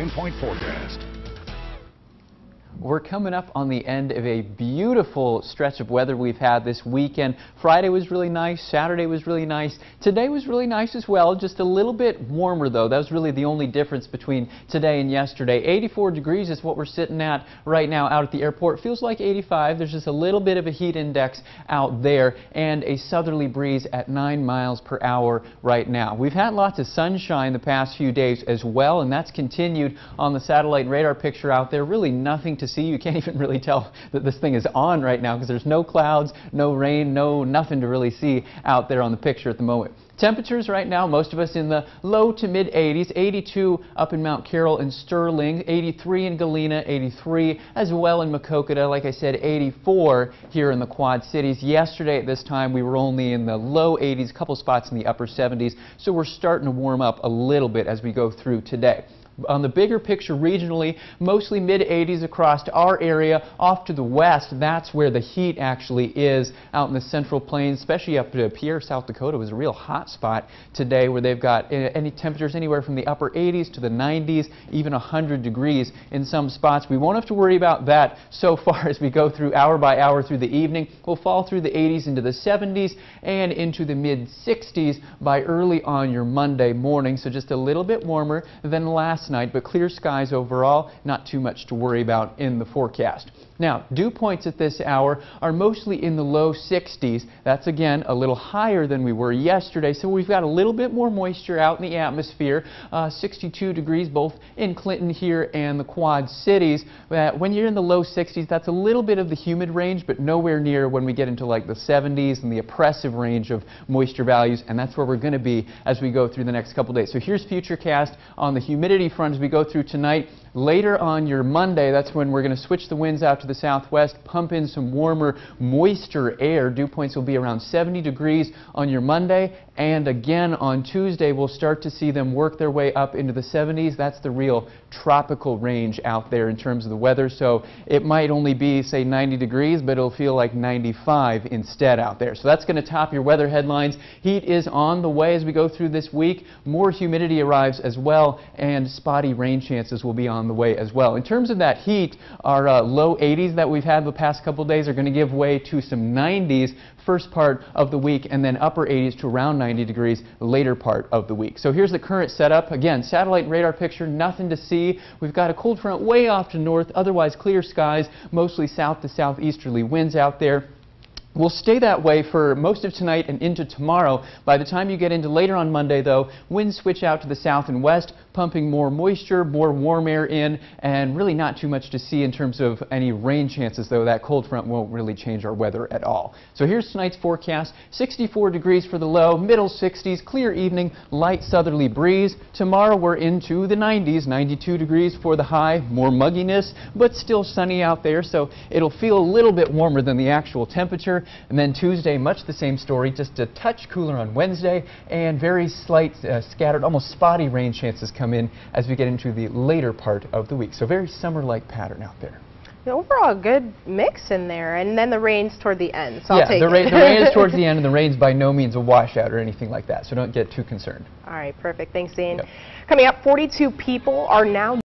pinpoint forecast. We're coming up on the end of a beautiful stretch of weather we've had this weekend. Friday was really nice. Saturday was really nice. Today was really nice as well. Just a little bit warmer, though. That was really the only difference between today and yesterday. 84 degrees is what we're sitting at right now out at the airport. Feels like 85. There's just a little bit of a heat index out there and a southerly breeze at 9 miles per hour right now. We've had lots of sunshine the past few days as well, and that's continued on the satellite radar picture out there. Really nothing to see. You can't even really tell that this thing is on right now because there's no clouds, no rain, nothing to really see out there on the picture at the moment. Temperatures right now, most of us in the low to mid 80s, 82 up in Mount Carroll and Sterling, 83 in Galena, 83 as well in Maquoketa, like I said, 84 here in the Quad Cities. Yesterday at this time we were only in the low 80s, a couple spots in the upper 70s, so we're starting to warm up a little bit as we go through today. On the bigger picture regionally, mostly mid-80s across our area. Off to the west, that's where the heat actually is out in the Central Plains, especially up to Pierre, South Dakota was a real hot spot today where they've got any temperatures anywhere from the upper 80s to the 90s, even 100 degrees in some spots. We won't have to worry about that so far as we go through hour by hour through the evening. We'll fall through the 80s into the 70s and into the mid-60s by early on your Monday morning, so just a little bit warmer than last night, but clear skies overall, not too much to worry about in the forecast. Now, dew points at this hour are mostly in the low 60s. That's again a little higher than we were yesterday, so we've got a little bit more moisture out in the atmosphere. 62 degrees both in Clinton here and the Quad Cities. When you're in the low 60s, that's a little bit of the humid range, but nowhere near when we get into like the 70s and the oppressive range of moisture values, and that's where we're going to be as we go through the next couple days. So here's Futurecast on the humidity front as we go through tonight. Later on your Monday, that's when we're going to switch the winds out to the southwest, pump in some warmer, moisture air. Dew points will be around 70 degrees on your Monday, and again on Tuesday we'll start to see them work their way up into the 70s. That's the real tropical range out there in terms of the weather, so it might only be, say, 90 degrees, but it'll feel like 95 instead out there. So that's going to top your weather headlines. Heat is on the way as we go through this week. More humidity arrives as well, and spotty rain chances will be on the way as well. In terms of that heat, our low 80s that we've had the past couple days are going to give way to some 90s first part of the week, and then upper 80s to around 90 degrees later part of the week. So here's the current setup. Again, satellite radar picture, nothing to see. We've got a cold front way off to north, otherwise clear skies, mostly south to southeasterly winds out there. We'll stay that way for most of tonight and into tomorrow. By the time you get into later on Monday, though, winds switch out to the south and west, pumping more moisture, more warm air in, and really not too much to see in terms of any rain chances, though that cold front won't really change our weather at all. So here's tonight's forecast. 64 degrees for the low, middle 60s, clear evening, light southerly breeze. Tomorrow we're into the 90s, 92 degrees for the high, more mugginess, but still sunny out there, so it'll feel a little bit warmer than the actual temperature. And then Tuesday, much the same story, just a touch cooler on Wednesday, and very slight, scattered, almost spotty rain chances come in as we get into the later part of the week. So very summer-like pattern out there. Overall, good mix in there, and then the rain's toward the end, so yeah, I'll take the it. rain is towards the end, and the rain's by no means a washout or anything like that, so don't get too concerned. All right, perfect. Thanks, Zane. Yep. Coming up, 42 people are now